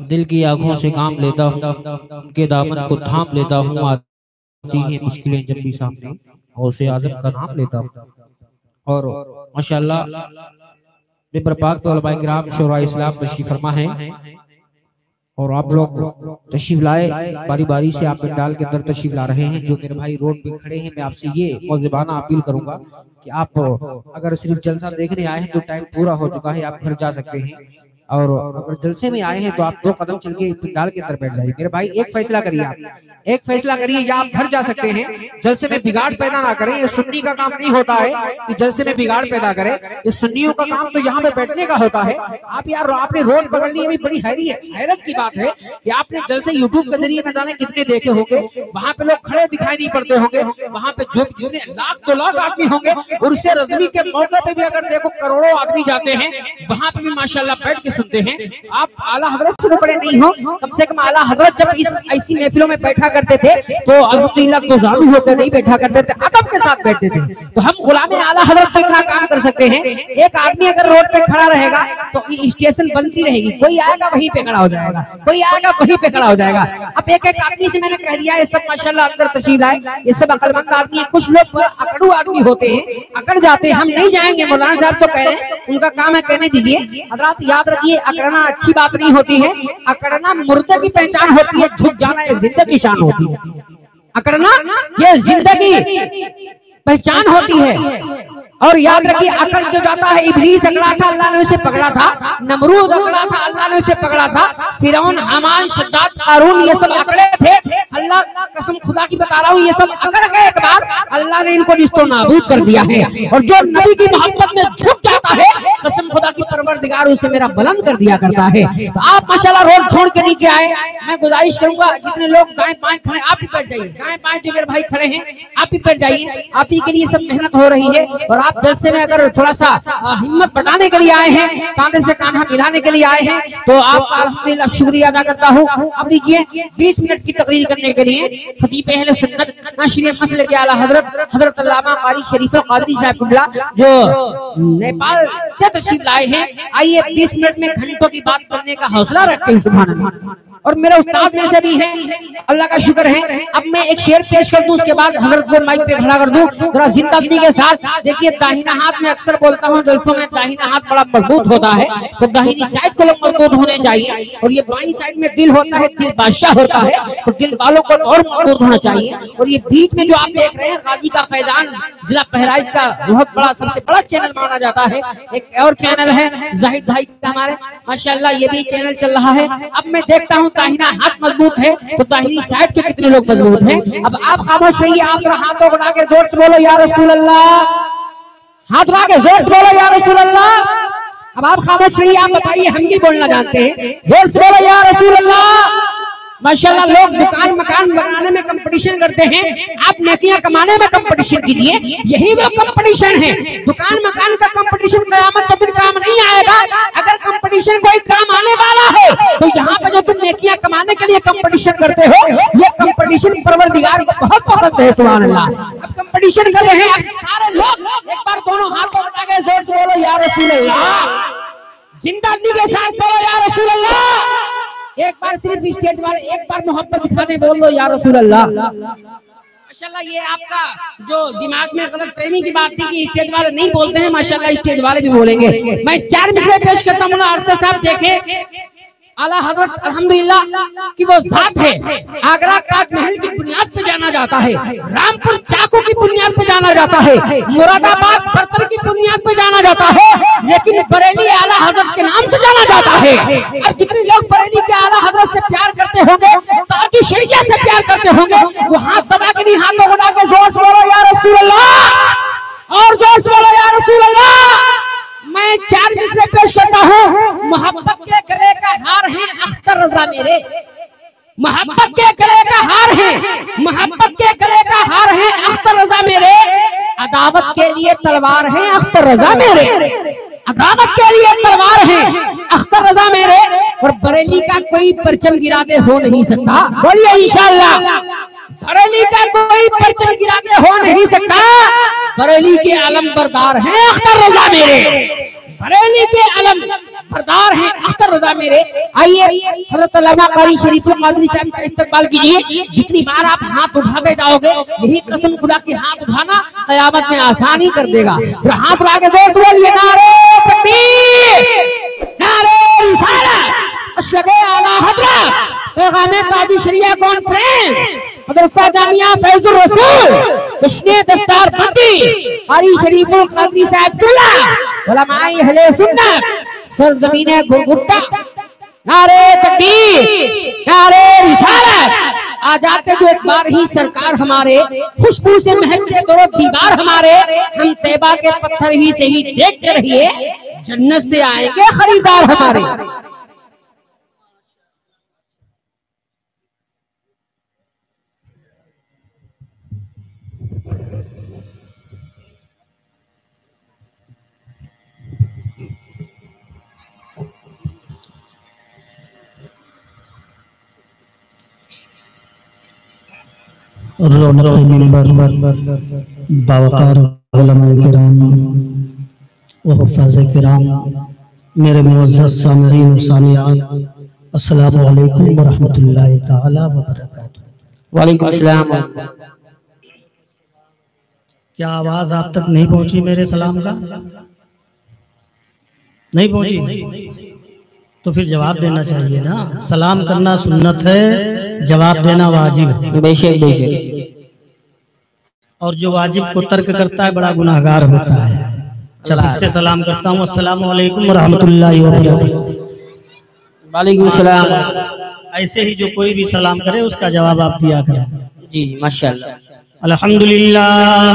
दिल की आंखों से काम लेता हूँ, उनके दामन को थाम लेता हूँ। आती हैं मुश्किलें जब भी सामने, गौसे आजम का नाम लेता हूँ। और माशाअल्लाह मिंबर पाक पे उलमाए किराम शोरा इस्लाम तशरीफ फरमा है और आप लोग तशरीफ लाए, बारी बारी से आप पंडाल के अंदर तशरीफ ला रहे हैं। जो मेरे भाई रोड पे खड़े हैं, मैं आपसे ये मौजबाना अपील करूंगा कि आप अगर सिर्फ जलसा देखने आए हैं तो टाइम पूरा हो चुका है, आप घर जा सकते हैं। और अगर जलसे में आए हैं तो आप 2 कदम चल के पंडाल के अंदर बैठ जाइए। मेरे भाई एक फैसला करिए, आप एक फैसला करिए, या आप घर जा सकते हैं। जलसे में बिगाड़ पैदा ना करें, ये सुन्नी का काम नहीं होता है कि जलसे में बिगाड़ पैदा करें। ये सुन्नियों का काम तो यहाँ पे बैठने का होता है। आप यार आपने रोड पकड़ ली, अभी बड़ी हैरत की बात है कि आपने जलसे यूट्यूब के जरिए न जाने कितने देखे होंगे, वहां पे लोग खड़े दिखाई नहीं पड़ते होंगे, वहां पे जो जितने लाख 2 लाख आदमी होंगे, उर्से रज़वी के मौके पे भी अगर देखो करोड़ों आदमी जाते हैं, वहां पे भी माशाल्लाह बैठ के सुनते हैं। आप आला हजरत से बड़े नहीं हो, कम से कम आला हजरत जब इस ऐसी महफिलों में बैठा करते थे तो अल्हम्दुलिल्लाह गुज़ारू होकर नहीं बैठा करते थे, अदब के साथ बैठते थे। तो हम गुलामे आला हजरत पे इतना काम कर सकते हैं। एक आदमी अगर रोड पे खड़ा रहेगा तो स्टेशन बनती रहेगी, कोई आएगा वहीं पे खड़ा हो जाएगा, कोई आएगा वहीं पे खड़ा हो जाएगा। अब एक एक आदमी से मैंने कह दिया, ये सब माशाल्लाह अंदर तशरीफ लाए, ये सब अक्लमंद आदमी है। कुछ लोग अकड़ू आदमी होते हैं, अकड़ जाते हैं, हम नहीं जाएंगे, मौलाना साहब तो कह रहे हैं, उनका काम है, कहने दीजिए। हज़रात याद रखिए, अकड़ना अच्छी बात नहीं होती है, अकड़ना मुर्दे की पहचान होती है, झुक जाना ये जिंदगी की शान होती है। अकड़ना ये जिंदगी पहचान होती है। और याद रखिए, अकड़ जो जाता है, इब्लीस अकड़ा था, अल्लाह ने उसे पकड़ा था। नमरूद अकड़ा था, अल्लाह ने उसे पकड़ा था। फिरौन, हमान, शद्दाद, कारून, ये सब अकड़े थे। अल्लाह कसम खुदा की बता रहा हूँ, ये सब अकड़ गए एक बार, अल्लाह ने इनको निस्तो नाबूद कर दिया है। और जो नबी की मोहब्बत में झुक जाता है, कसम खुदा की परवरदिगार उसे मेरा बुलंद कर दिया करता है। तो आप माशाल्लाह रोड छोड़ के नीचे आए। मैं गुजारिश करूंगा, जितने लोग दाएं बाएं खड़े, आप भी बैठ जाइए। दाएं बाएं जो मेरे भाई खड़े हैं, आप भी बैठ जाइए। आप ही के लिए सब मेहनत हो रही है। और आप जलसे में अगर थोड़ा सा हिम्मत बढ़ाने के लिए आए हैं, कांधे से कांधा मिलाने के लिए आए हैं, तो आपका अल्हम्दुलिल्लाह शुक्रिया अदा करता हूँ। अब लीजिए 20 मिनट की तकरीर करने के लिए खतीब अहले सुन्नत नाशिर मसलक के आला हजरत हजरत अल्लामा कारी शरीफ कादरी साहब कुबला जो नेपाल से तशरीफ लाए हैं। आइए 20 मिनट में घंटों की बात करने का हौसला रखते हैं। सुभान अल्लाह। और मेरे उस्ताद में से भी हैं, अल्लाह का शुक्र है। अब मैं एक शेर पेश कर दूं, उसके बाद हजरत को माइक पे खड़ा कर दूं जरा जिंदगी के साथ। देखिए, दाहिना हाथ में अक्सर बोलता हूं जलसों में, दाहिना हाथ बड़ा मजबूत होता है, तो दाहिनी साइड को लोग मजबूत होने चाहिए। और ये बाई साइड में दिल होता है, दिल बादशाह होता है, तो दिल वालों को और मजबूत होना चाहिए। और ये बीच में जो आप देख रहे हैं, गाजी का फैजान जिला बहराइच का बहुत बड़ा, सबसे बड़ा चैनल माना जाता है। एक और चैनल है जाहिद भाई का हमारे, माशाल्लाह ये भी चैनल चल रहा है। अब मैं देखता हूँ दाहिना हाथ मजबूत है, तो दाहिनी साइड के कितने लोग मजबूत हैं। अब आप खामोश रहिए, आप तो हाथों को उठा के जोर से बोलो या रसूल अल्लाह, हाथ उठा के जोर से बोलो या रसूल अल्लाह। अब आप खामोश रहिए, आप बताइए, हम भी बोलना जानते हैं, जोर से बोलो या रसूल अल्लाह। माशाल्लाह लोग दुकान मकान बनाने में कंपटीशन करते हैं, आप नेकियां कमाने में कंपटीशन कीजिए। यही वो कंपटीशन है। दुकान मकान का कंपटीशन कयामत के दिन काम नहीं आएगा। अगर कंपटीशन कोई काम आने वाला है तो यहाँ पे जो तुम नेकियां कमाने के लिए कंपटीशन करते हो, ये कंपटीशन परवरदिगार को बहुत पसंद है। सुभान अल्लाह। अब कंपटीशन कर रहे हैं सारे लोग, एक बार दोनों हाथों उठा के जोर से बोलो या रसूल अल्लाह, जिंदगी के साथ बोलो या रसूल अल्लाह। एक बार सिर्फ स्टेज वाले एक बार मोहब्बत दिखाने बोल दो या रसूल अल्लाह। माशाल्लाह ये आपका जो दिमाग में गलत फहमी की बात थी कि स्टेज वाले नहीं बोलते हैं, माशाल्लाह स्टेज वाले भी बोलेंगे। मैं 4 मिसरे पेश करता हूँ। अरशद साहब देखे, आला हजरत अल्हम्दुलिल्लाह की वो जात है। आगरा ताजमहल की बुनियाद पे जाना जाता है, रामपुर चाकू की बुनियाद पे जाना जाता है, मुरादाबाद बर्तर की बुनियाद पे जाना जाता है, लेकिन बरेली आला हजरत के नाम से जाना जाता है। अब जितने लोग बरेली के आला हजरत से प्यार करते होंगे, ताकि शरिया से प्यार करते होंगे, वो हाथ दबा के नहीं, हाथों उठा के जोर से बोलो या रसूल अल्लाह, और जोर से बोलो या रसूल अल्लाह। मैं 4 मिसरे पेश करता हूँ। मोहब्बत के गले का हार है अख्तर रजा मेरे, मोहब्बत के गले का हार है, मोहब्बत के गले का हार है अख्तर रजा मेरे, अदावत के लिए तलवार है अख्तर रजा मेरे, अदावत के लिए तलवार है अख्तर रजा मेरे। और बरेली का कोई परचम गिराते हो नहीं सकता, बोलिए इंशाअल्लाह। बरेली का कोई परचम गिराते हो नहीं सकता, बरेली के आलम बरदार हैं अख्तर रजा मेरे, बरेली के आलम खबरदार हैं अख्तर रजा मेरे। आइए हजरत अल्लामा कारी शरीफुल कादरी साहब का इस्तकबाल कीजिए। जितनी बार आप हाथ उठाते जाओगे यही कसम खुदा की हाथ उठाना कयामत में आसानी कर देगा। फिर हाथ उठा के दोस्त बोलिए नारे तकबीर, नारे रिसालत, अशहदु अला हज़रत पैगाम ताजी शरिया कॉन्फ्रेंस, मदरसा जामिया फैजुर रसूल, जश्न दस्तार बंदी कारी शरीफुल कादरी साहब उलमाए अहले सुन्नत, सरजमीने गुरगुट्टा, नारे तकबीर, नारे रिसालत। आ जाते जो एक बार ही सरकार हमारे, खुशबू से महकते दो दीवार हमारे, हम तैबा के पत्थर ही से ही देखते रहिए, जन्नत से आएंगे खरीदार हमारे। रौनक मिंबर बावकार उलमाए किराम व हुफ़ाज़े किराम, मेरे मुअज़्ज़ज़ सामिरीन व सामियात, अस्सलामु अलैकुम व रहमतुल्लाहि तआला व बरकातुहू। वालेकुम अस्सलाम। क्या आवाज़ आप तक नहीं पहुंची मेरे सलाम का? नहीं पहुंची तो फिर जवाब देना चाहिए ना। सलाम करना सुन्नत है, जवाब देना वाजिब है। बेशक बेशक। और जो वाजिब को तर्क करता है बड़ा गुनाहगार होता है। चल इससे सलाम करता हूँ, अस्सलामु अलैकुम व रहमतुल्लाहि व बरकातुहू। वालेकुम सलाम। ऐसे ही जो कोई भी सलाम करे उसका जवाब आप दिया करें। जी माशाअल्लाह। अल्हम्दुलिल्लाह,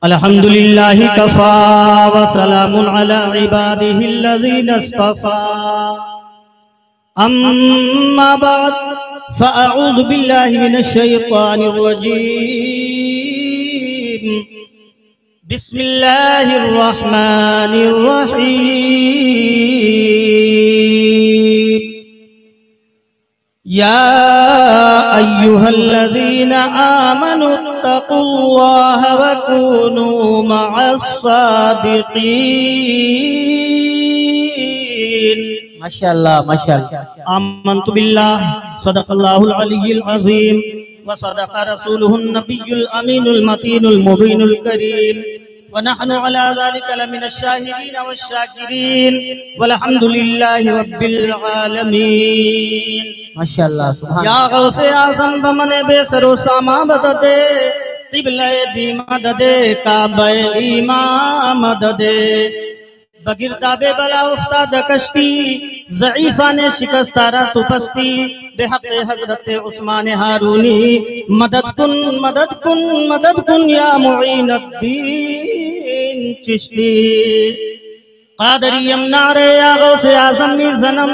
अल्हम्दुलिल्लाहि कफ़ा व सलामुन अला इबादिहिल्लज़ीना इस्तफ़ा, अम्मा बाद फ़अऊज़ु बिल्लाहि मिनश शैतानिर रजीम, बिस्मिल्लाहिर रहमानिर रहीम। या अय्युहल्लज़ीना आमनुत्तक़ुल्लाह व कूनू मअस्सादिक़ीन। माशाअल्लाह माशाअल्लाह। आमन्तु बिल्लाह सदक़ल्लाहुल अलिय्युल अज़ीम व सदक़ रसूलुहुन नबियुल अमीनुल मतीनुल मुबीनुल करीम व नहनु अला ज़ालिका लमिनश शाहिदीन वश्शाकिरीन वल्हम्दुलिल्लाहि रब्बिल आलमीन। माशाअल्लाह सुभान। या गौसे आज़म बमने बेसरो सामा बददे, क़िबले दी मददे, काबे ईमा मददे, बगिरदाबे बला उफ्ताद कश्ती, ज़ईफ़ा ने शिकस्तारा तुपस्ती, बेहक़ हज़रत उस्मान हारूनी, मदद कुन मदद कुन मदद कुन या मुईनुद्दीन चिश्ती। क़ादरियम नारे या गौसे आज़म ज़नम,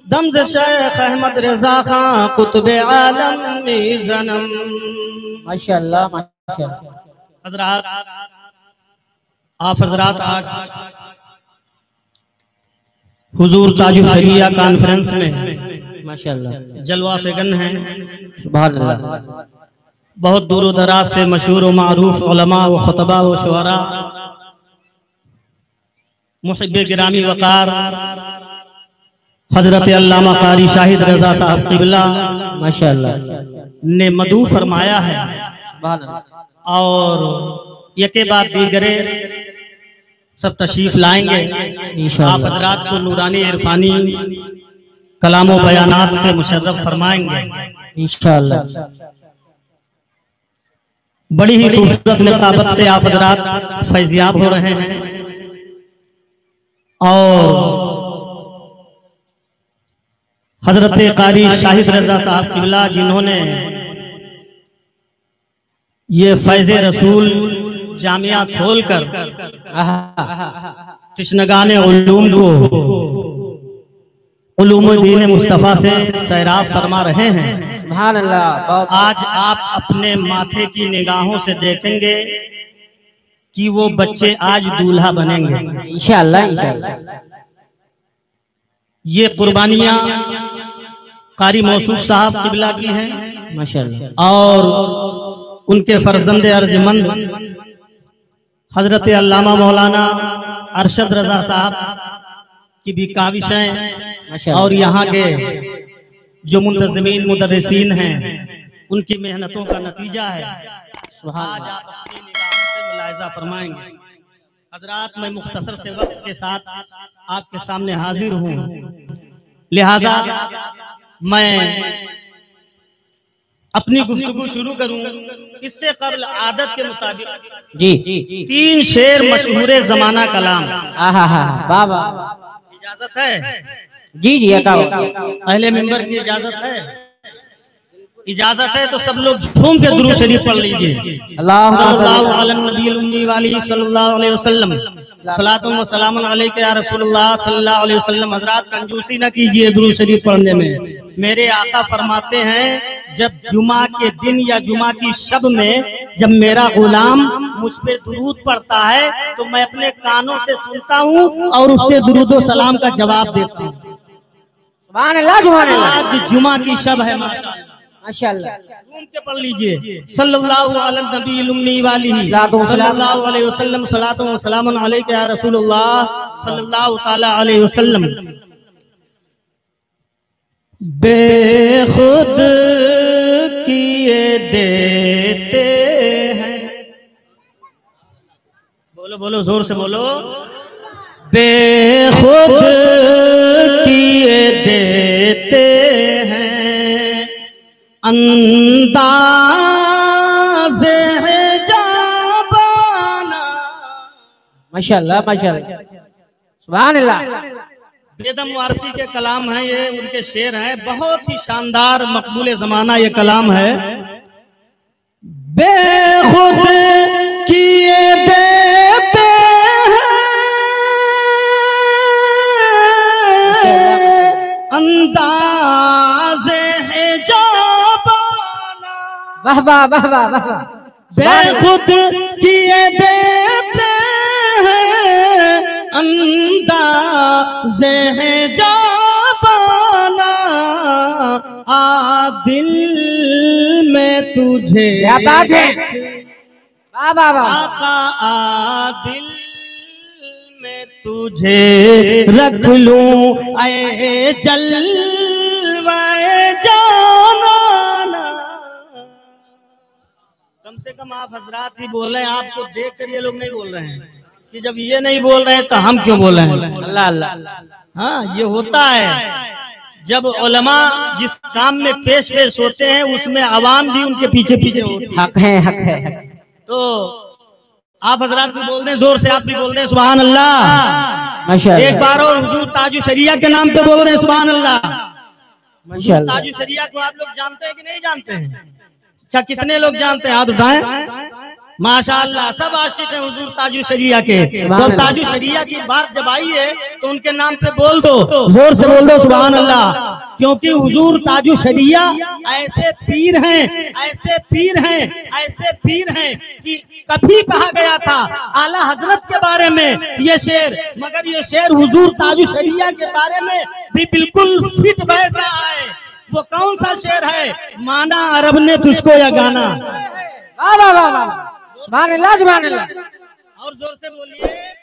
दम्ज़ शेख अहमद रज़ा खां कुतुब आलम ज़नम। माशाअल्लाह माशाअल्लाह। हज़रात, आप हज़रात आज हुजूर ताजुल शरिया कॉन्फ्रेंस में माशाअल्लाह जलवा फिगन हैं। सुभान अल्लाह। बहुत दूर दराज से मशहूर व मारूफ उलमा व खुतबा व शुअरा, मुहिब्बे गिरामी वकार हजरत अल्लामा कारी शाहिद रजा साहब क़िबला माशाअल्लाह ने मदू फरमाया है। सुभान अल्लाह। और यके बाद दीगरे सब तशरीफ लाएंगे। आप हजरात को नूरानी इरफानी कलाम व बयानात से मुशर्रफ फरमाएंगे इंशाअल्लाह। बड़ी ही खूबसूरत निकाबत से आप हजरात फैज़याब हो रहे हैं। और हजरत कारी शाहिद रजा साहब क़िबला जिन्होंने ये फैज़ रसूल जामिया खोलकर तिश्नगाने उलूम को उलूमुद्दीन मुस्तफ़ा से सैराब फरमा रहे हैं। सुभान अल्लाह। आज आप अपने माथे की निगाहों से देखेंगे कि वो बच्चे आज दूल्हा बनेंगे इंशाअल्लाह इंशाअल्लाह। ये कुर्बानियां कारी मौसूफ साहब क़िबला की हैं माशाअल्लाह। और उनके फर्जंद अर्जमंद हजरत अल्लामा मौलाना अरशद रजा साहब की भी काविश है, माशाअल्लाह। और यहाँ के जो मुंतज़मीन मुदर्रिसीन हैं उनकी मेहनतों का नतीजा है। आज आप अपनी निगाहों से मुलाहिज़ा फरमाएंगे। हजरात, मैं मुख्तसर से वक्त के साथ आपके सामने हाजिर हूँ, लिहाजा मैं अपनी गुफ्तगू शुरू करूं इससे कबल आदत के मुताबिक जी 3 शेर मशहूर जमाना कलाम। बाबा इजाजत है? जी जी हटाओ। अहले मिंबर की इजाजत है? इजाजत है तो सब लोग झूम के दुरूद शरीफ पढ़ लीजिए। सल्लल्लाहु अलैहि वसल्लम, सलातुन व सलामुन अलैका या रसूलुल्लाह सल्लल्लाहु अलैहि वसल्लम। हजरात, कंजूसी न कीजिए दुरूद शरीफ पढ़ने में। मेरे आका फरमाते हैं, जब जुमा के दिन या जुमा की शब में जब मेरा गुलाम मुझ पे दुरूद पढ़ता है तो मैं अपने कानों से सुनता हूँ और उसके दुरूद व सलाम का जवाब देता हूँ। सुभान अल्लाह, सुभान अल्लाह। आज जुमा की शब है, माशाअल्लाह, माशाअल्लाह। घूम के पढ़ लीजिए। सल्लल्लाहु अला नबील उम्मी वालिही सल्लल्लाहु अलैहि वसल्लम, सलातुन व सलामुन अलैका या रसूलुल्लाह सल्लल्लाहु ताला अलैहि वसल्लम। बेखुद किए देते हैं, बोलो बोलो जोर से बोलो, बेखुद किए देते हैं, अंदाज़े है जाबाना। माशाअल्लाह, माशाअल्लाह, सुभान अल्लाह। बेदम वारसी के कलाम है ये, उनके शेर हैं, बहुत ही शानदार मकबूल जमाना ये कलाम है। बेखुद किए देते हैं, अंदाज़े है जाबाना। वाह वाह वाह वाह वाह। बेखुद किए देते हैं, अंदाज़े है जाबाना। आ दिल में तुझे, क्या बात है, वाह वाह वाह। आका आ दिल में तुझे रख लूं, ऐ जलवाए जानाना। कम से कम आप हजरात ही बोल रहे हैं, आपको देख कर ये लोग नहीं बोल रहे हैं कि जब ये नहीं बोल रहे हैं तो हम क्यों बोल रहे हैं। अल्लाह अल्लाह। हाँ, ये होता है जब उलमा जिस काम में पेश होते हैं उसमें आवाम भी उनके पीछे पीछे होती है। हक है, हक है। तो आप हजरात भी बोल दें, जोर से आप भी बोल दें सुभान अल्लाह। माशाअल्लाह। एक बार और हुजूर ताजु शरिया के नाम पे बोल रहे हैं सुभान अल्लाह। माशाअल्लाह। ताजु शरिया को आप लोग जानते हैं कि नहीं जानते हैं? अच्छा, कितने लोग जानते हैं? हाथ उठाएं। माशाअल्लाह, सब आशिक हैं हुजूर ताजु शरिया के। तो ताजु शरिया की बात जब आई है तो उनके नाम पे बोल दो, जोर से बोल दो सुभान अल्लाह। क्योंकि हुजूर ताजु शरिया ऐसे पीर हैं, ऐसे पीर हैं, ऐसे पीर हैं कि कभी कहा गया था आला हजरत के बारे में ये शेर, मगर ये शेर हुजूर ताजु शरिया के बारे में भी बिल्कुल फिट बैठ रहा है। वो कौन सा शेर है? माना अरब ने तुझको या गाना। वाह वाह वाह वाह, सुभान अल्लाह, सुभान अल्लाह। और जोर से बोलिए।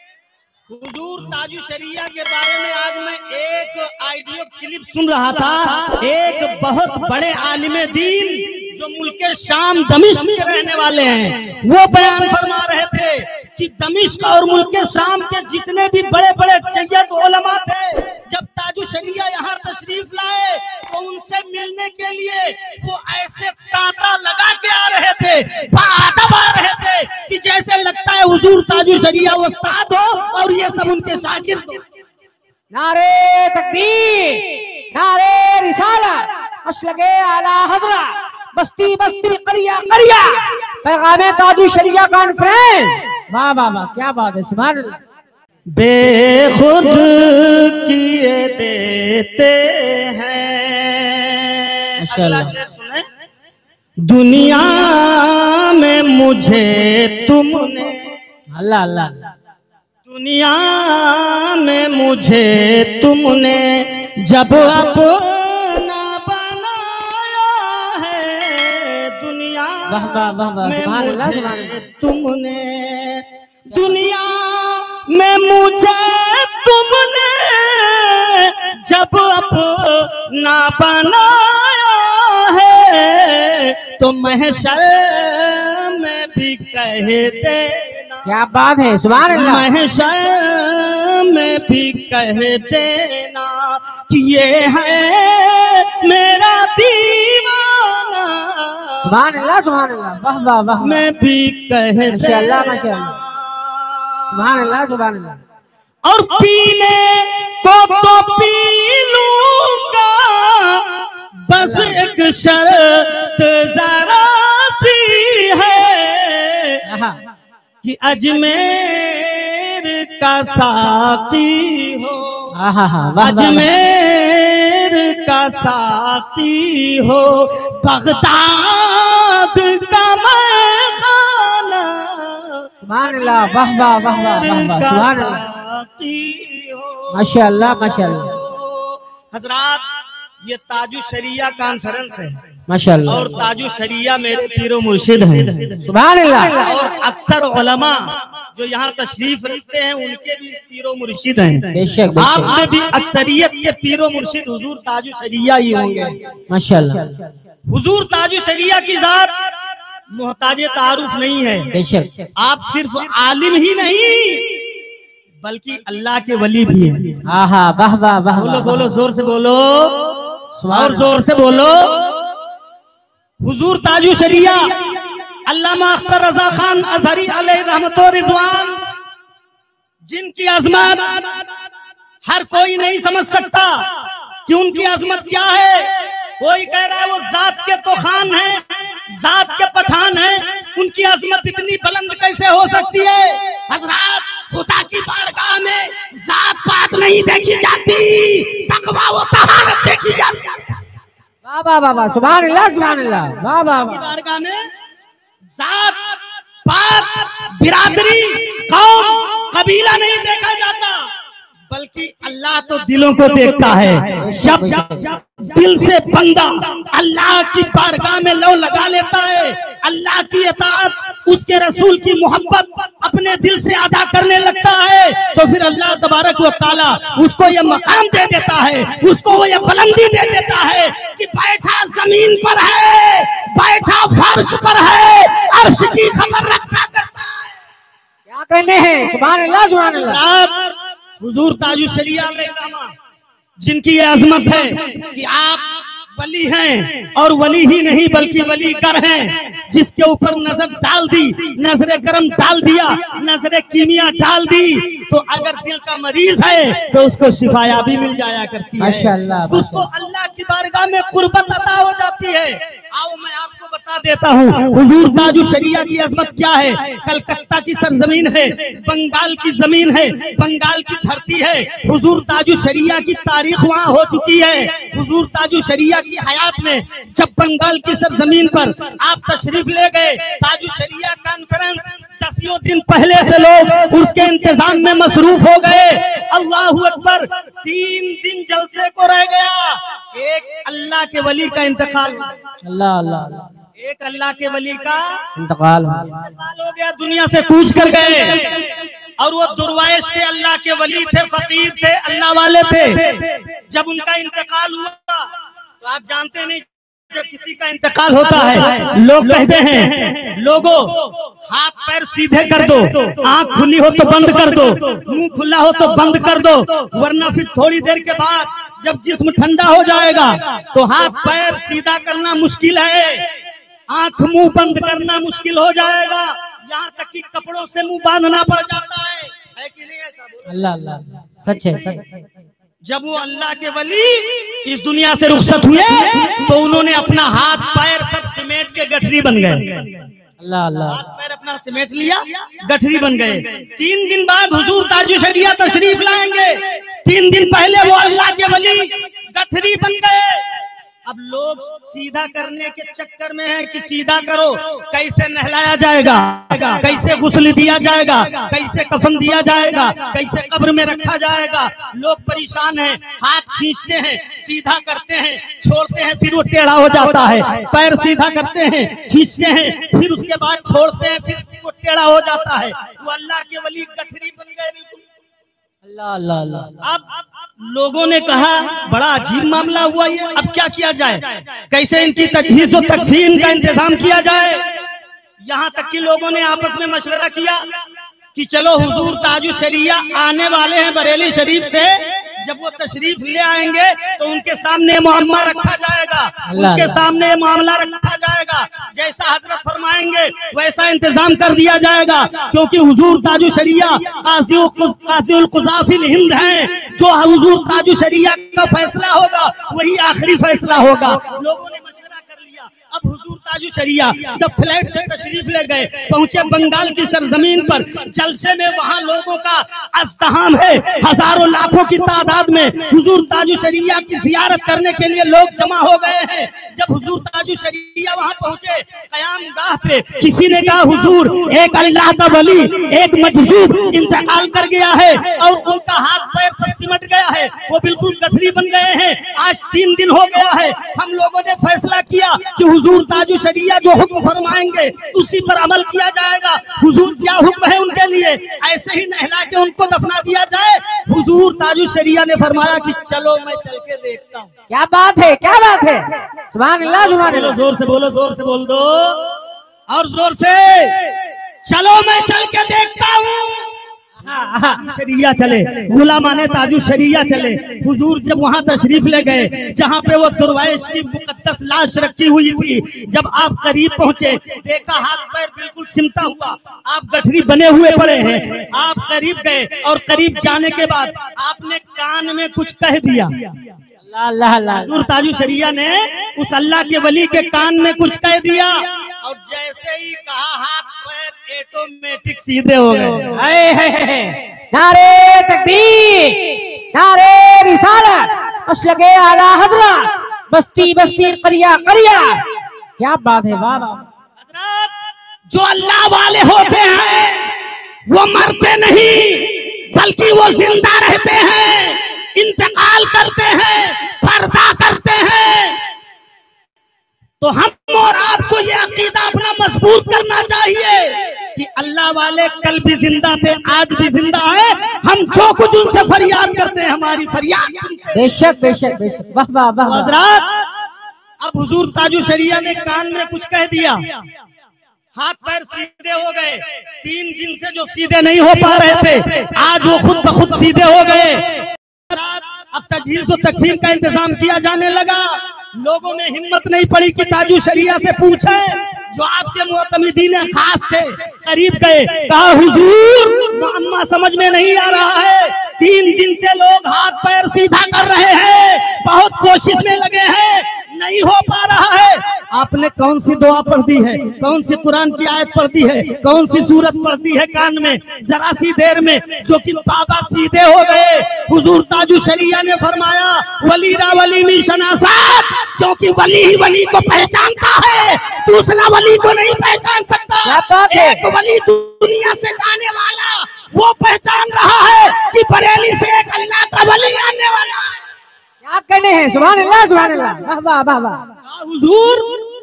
हुजूर ताजु शरिया के बारे में आज मैं एक ऑडियो क्लिप सुन रहा था। एक बहुत बड़े आलिमे दीन जो मुल्के शाम दमिश्क के रहने वाले हैं, वो बयान फरमा रहे थे कि दमिश्क और मुल्के शाम के जितने भी बड़े बड़े सैयद उलमा थे, जब ताजु शरिया यहाँ तशरीफ लाए तो उनसे मिलने के लिए वो ऐसे तांता लगा के आ रहे थे, बादब आ रहे थे कि जैसे लगता है हुजूर ताजु शरिया उस्ताद हो और ये सब उनके शागिर्द हो। नारे तकबीर, नारे रिसालत, मसलके आला हजरत, बस्ती बस्ती करिया करिया, पैगामे ताजु शरिया कॉन्फ्रेंस। वाह वाह वाह, क्या बात है, सुभान अल्लाह। बेखुद किए देते हैं। अगला शेर सुने। दुनिया में मुझे तुमने, अल्लाह अल्लाह, दुनिया में मुझे तुमने जब अपना बनाया है, दुनिया वाह वाह वाह, में सुभान अल्लाह, मुझे सुभान अल्लाह। तुमने, दुनिया में मुझे तुमने जब अपना बनाया है तो महशर में भी कह देना। क्या बात है, सुभान अल्लाह। महशर में भी कह देना कि ये है मेरा दीवाना। सुभान अल्लाह, सुभान अल्लाह, वाह वाह वाह। मैं भी कह देना। माशाअल्लाह माशाअल्लाह, सुभान अल्लाह सुभान अल्लाह। और पीने को तो पी लूंगा, बस एक शर्त जरा सी है कि अजमेर का साकी हो। अजमेर का साकी हो, बगदाद का मैखाना। सुभान अल्लाह, वाह वाह वाह वाह वाह, सुभान अल्लाह, माशाअल्लाह माशाअल्लाह। हजरात, ये ताजु शरिया कॉन्फ्रेंस है माशाअल्लाह, और ताजु शरिया मेरे पीरो मुर्शिद हैं। सुभान अल्लाह। और अक्सर उलमा जो यहाँ तशरीफ रखते हैं उनके भी पीरो मुर्शिद हैं। बेशक आप में भी अक्सरियत के पीरो मुर्शिद हुजूर ताजु शरिया ही होंगे माशाअल्लाह। हुजूर ताजु शरिया की जात मोहताजे तारुफ नहीं है। बेशक आप सिर्फ आलिम ही नहीं बल्कि अल्लाह के वली भी हैं। वाह वाह वाह। बोलो बोलो, जोर से बोलो और जोर से बोलो। हुजूर ताजु शरिया अल्लामा अख्तर रजा खान अजहरी अलैहि रहमत व रिजवान, जिनकी अजमत हर कोई नहीं समझ सकता कि उनकी अजमत क्या है। कोई कह रहा है वो जात के तो खान है, जात के पठान है, उनकी अजमत इतनी बुलंद कैसे हो सकती है। हजरात, खुदा की बारगाह में जात पात नहीं देखी जाती, तकवा व तहारत देखी जाती है। वाह वाह वाह वाह, सुभान अल्लाह सुभान अल्लाह, वाह वाह वाह। बारगाह में जात पात बिरादरी कौम कबीला नहीं देखा जाता, बल्कि अल्लाह तो दिलों को देखता है। जब दिल से बंदा अल्लाह की बारगाह में लो लगा लेता है, अल्लाह की इताअत, उसके रसूल की मोहब्बत अपने दिल से अदा करने लगता है, तो फिर अल्लाह तबारक व तआला उसको ये मकाम दे देता है, उसको वो ये बुलंदी दे देता है कि बैठा जमीन पर है, बैठा फर्श पर है, अर्श की खबर रखा करता है। क्या कहने हैं, सुभान अल्लाह सुभान अल्लाह। हुजूर ताजु शरिया अलैहिर्रहमा, जिनकी ये अजमत है कि आप वली हैं और वली ही नहीं बल्कि वली कर हैं, जिसके ऊपर नजर डाल दी, नजरे करम डाल दिया, नजरे कीमिया डाल दी, तो अगर दिल का मरीज है तो उसको शिफाया भी मिल जाया करती है। माशाअल्लाह, उसको अल्लाह की बारगाह में कुर्बत अता हो जाती है। आओ मैं आपको बता देता हूँ हुजूर ताजु शरिया की अजमत क्या है। कलकत्ता की सरजमीन है, बंगाल की जमीन है, बंगाल की धरती है। हुजूर ताजु शरिया की तारीख वहाँ हो चुकी है। हुजूर ताजु शरिया की हयात में जब बंगाल की सरजमीन पर आप तशरीफ ले गए, ताजु शरिया कॉन्फ्रेंस 10 दिन पहले से लोग उसके इंतजाम में मसरूफ हो गए। अल्लाहू अकबर, 3 दिन जलसे को रह गया। एक अल्लाह के वली का इंतकाल, अल्लाह अल्लाह, एक अल्लाह के वली का इंतकाल हो गया, दुनिया से कूच कर गए। और वो दुर्वाइश थे, अल्लाह के वली थे, फकीर थे, अल्लाह वाले थे। जब उनका इंतकाल हुआ तो आप जानते नहीं, जब किसी का इंतकाल होता है लोग कहते हैं, लोगों हाथ पैर सीधे कर दो, आंख खुली हो तो बंद कर दो, मुंह खुला हो तो बंद कर दो, वरना फिर थोड़ी देर के बाद जब जिस्म ठंडा हो जाएगा तो हाथ पैर सीधा करना मुश्किल है, आंख मुंह बंद करना मुश्किल हो जाएगा, यहाँ तक कि कपड़ों से मुंह बांधना पड़ जाता है कि नहीं ऐसा? अल्लाह अल्लाह, सच है सच। जब वो अल्लाह के वली इस दुनिया से रुखसत हुए तो उन्होंने अपना हाथ पैर सब सिमेट के गठरी बन गए। अल्लाह अल्लाह, हाथ पैर अपना सिमेट लिया, गठरी बन गए। 3 दिन बाद हुजूर ताजु शरिया तशरीफ लाएंगे। 3 दिन पहले वो अल्लाह के वली गठरी बन गए। अब लोग सीधा करने के चक्कर में है कि सीधा करो, कैसे नहलाया जाएगा, कैसे गुस्ल दिया जाएगा, कैसे कफन दिया जाएगा, कैसे कब्र में रखा जाएगा। लोग परेशान हैं, हाथ खींचते हैं, सीधा करते हैं, छोड़ते हैं, फिर वो टेढ़ा हो जाता है। पैर सीधा करते हैं, खींचते हैं, फिर उसके बाद छोड़ते हैं, फिर वो टेढ़ा हो जाता है। वो अल्लाह के वली गठरी बन गए। अल्लाह अल्लाह अल्लाह। अब लोगों ने कहा बड़ा अजीब मामला हुआ ये, अब क्या किया जाए, कैसे इनकी तजहीज़ और तकफीन का इंतजाम किया जाए। यहाँ तक कि लोगों ने आपस में मशवरा किया कि चलो हुजूर ताजु शरिया आने वाले हैं बरेली शरीफ से, जब वो तशरीफ ले आएंगे तो उनके सामने मामला रखा जाएगा, उनके सामने मामला रखा जाएगा, जैसा हजरत फरमाएंगे वैसा इंतजाम कर दिया जाएगा। क्योंकि हुजूर ताजु शरिया काज़ी क़ुज़ाफ़िल हिंद हैं, जो हुजूर ताजु शरिया का फैसला होगा वही आखिरी फैसला होगा। लोगों ने मशवरा कर लिया। अब हुजूर ताजु शरिया जब फ्लाइट से तशरीफ ले गए, पहुंचे बंगाल की सरजमीन पर, जलसे में वहां लोगों का अज़्दहाम है, हजारों लाखों की तादाद में हुजूर ताजु शरिया की ज़ियारत करने के लिए लोग जमा हो गए हैं। जब हुजूर ताजु शरिया वहां पहुंचे क़याम गाह पे, किसी ने कहा हुजूर एक अल्लाह का वली, एक मजजूब इंतकाल कर गया है और उनका हाथ पैर सब सिमट गया है, वो बिल्कुल गठरी बन गए हैं। आज 3 दिन हो गया है, हम लोगों ने फैसला किया कि हुजूर ताजु शरिया जो हुक्म फरमाएंगे उसी पर अमल किया जाएगा। हुजूर क्या हुक्म है उनके लिए, ऐसे ही नहला के उनको दफना दिया जाए। हुजूर ताजु शरिया ने फरमाया कि चलो मैं चल के देखता हूँ। क्या बात है, क्या बात है, सुभान अल्लाह सुभान अल्लाह। जोर से बोलो, जोर से बोल दो और जोर से, चलो मैं चल के देखता हूँ। शरिया चले, गुलामाने ताजु शरिया चले। हुजूर जब वहां तशरीफ ले गए जहां पे वो दुर्वाइश की मुकद्दस लाश रखी हुई थी, जब आप करीब पहुंचे देखा हाथ पैर बिल्कुल सिमटा हुआ, आप गठरी बने हुए पड़े हैं। आप करीब गए और करीब जाने के बाद आपने कान में कुछ कह दिया। हुजूर ताजु शरिया ने उस अल्लाह के वली के कान में कुछ कह दिया और जैसे ही कहा हाथ पैर ऑटोमेटिक सीधे हो गए। नारे तकबीर, नारे रिसालत, मसलके आला हज़रत, बस्ती बस्ती करिया करिया। क्या बात है, वाह वाह। हज़रत जो अल्लाह वाले होते हैं वो मरते नहीं बल्कि वो जिंदा रहते हैं, इंतकाल करते हैं, पर्दा करते हैं। तो हम और आपको ये अकीदा अपना मजबूत करना चाहिए कि अल्लाह वाले कल भी जिंदा थे, आज भी जिंदा है। हम जो कुछ उनसे फरियाद करते हैं हमारी फरियाद बेशक बेशक बेशक, वाह वाह वाह। हज़रत अब हुजूर ताजु शरिया ने कान में कुछ कह दिया, हाथ पैर सीधे हो गए। 3 दिन से जो सीधे नहीं हो पा रहे थे आज वो खुद ब खुद सीधे हो गए। अब तजहीज़ और तकफीन का इंतजाम किया जाने लगा। लोगों में हिम्मत नहीं पड़ी कि ताजु शरिया से पूछे, जो आपके मुअतमिदीन खास थे। करीब गए, कहा हुजूर मुअम्मा समझ में नहीं आ रहा है, 3 दिन से लोग हाथ पैर सीधा कर रहे हैं, बहुत कोशिश में लगे हैं, नहीं हो पा रहा है। आपने कौन सी दुआ पढ़ दी है, कौन सी कुरान की आयत पढ़ दी है, कौन सी सूरत पढ़ दी है कान में, जरा सी देर में जो कि बाबा सीधे हो गए। हुजूर ताजु शरिया ने फरमाया वली रा वली में शनासात, क्योंकि वली ही वली को पहचानता है, दूसरा वली को नहीं पहचान सकता। एक वली दुनिया से जाने वाला वो पहचान रहा है कि बरेली से एक अल्लाह का वली आने वाला है। क्या कहने हैं, सुभान अल्लाह सुभान अल्लाह, वाह वाह वाह वाह। हुजूर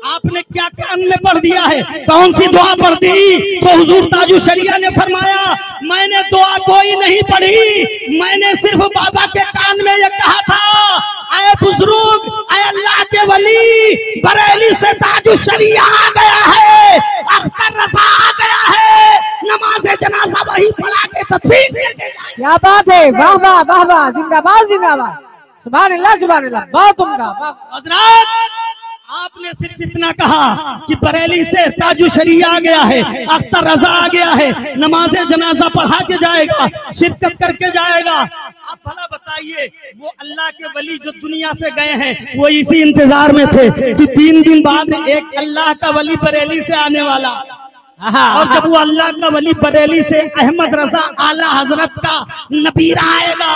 आपने क्या कान में पढ़ दिया है, कौन सी दुआ पढ़ दी? तो हुजूर ताजु शरिया ने फरमाया मैंने दुआ कोई नहीं पढ़ी, मैंने सिर्फ बाबा के कान में ये कहा था, आए बुजुर्ग, आए अल्लाह के वली, बरेली से ताजु शरिया आ गया है, अख्तर रजा आ गया है, नमाज जनाजा वही पढ़ा के तदफीन करके जाए। क्या बात है, वाह वाह वाह वाह, जिंदाबाद जिंदाबाद, सुभान अल्लाह सुभान अल्लाह, बहुत उम्दा। हज़रत आपने सिर्फ इतना कहा कि बरेली से ताजु शरिया आ गया है, अख्तर रजा आ गया है, नमाज जनाजा पढ़ा के जाएगा, शिरकत करके जाएगा। आप भला बताइए वो अल्लाह के वली जो दुनिया से गए हैं वो इसी इंतजार में थे कि 3 दिन बाद एक अल्लाह का वली बरेली से आने वाला। और जब वो अल्लाह का वली बरेली से अहमद रजा आला हजरत का नबीरा आएगा,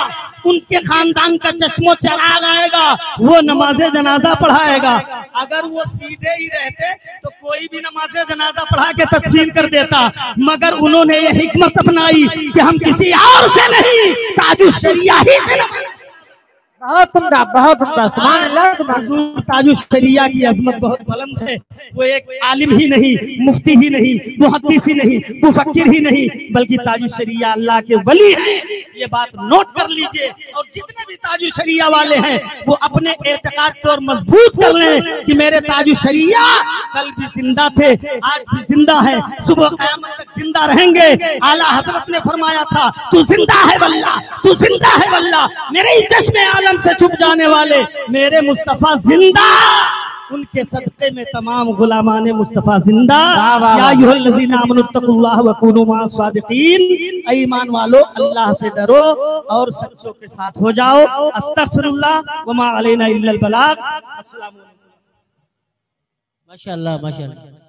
उनके खानदान का चश्मो चराग आएगा, वो नमाजे जनाजा पढ़ाएगा। अगर वो सीधे ही रहते तो कोई भी नमाजे जनाजा पढ़ा के तदफीन कर देता, मगर उन्होंने ये हिकमत अपनाई कि हम किसी और से नहीं ताजु शरिया ही से बहुत उम्दा सुभान अल्लाह सुभान अल्लाह। ताजुश शरिया की अजमत बहुत बुलंद है। वो एक आलिम ही नहीं, मुफ्ती ही नहीं, मुहद्दिस ही नहीं, मुफक्किर ही नहीं, बल्कि ताजुश शरिया अल्लाह के वली हैं। ये बात नोट कर लीजिए। और जितने भी ताजुश शरिया वाले हैं वो अपने एतकाद को और मजबूत कर लें कि मेरे ताजुश शरिया कल भी जिंदा थे, आज भी जिंदा है, सुबह क़यामत तक जिंदा रहेंगे। आला हजरत ने फरमाया था, तू जिंदा है वल्लाह, तू जिंदा है वल्लाह। मेरे ही चश्मे आलम से छुप जाने वाले मेरे मुस्तफा जिंदा, उनके सदक़े में तमाम गुलामाने मुस्तफा जिंदा। या अय्युहल्लज़ीना आमनुत्तकुल्लाह व कूनू मअस सादिक़ीन। ईमान वालो अल्लाह से डरो और सच्चों के साथ हो जाओ। अस्तगफिरुल्लाह व मा अलैना इल्लल बलाग। अस्सलामु अलैकुम। माशाअल्लाह माशाअल्लाह।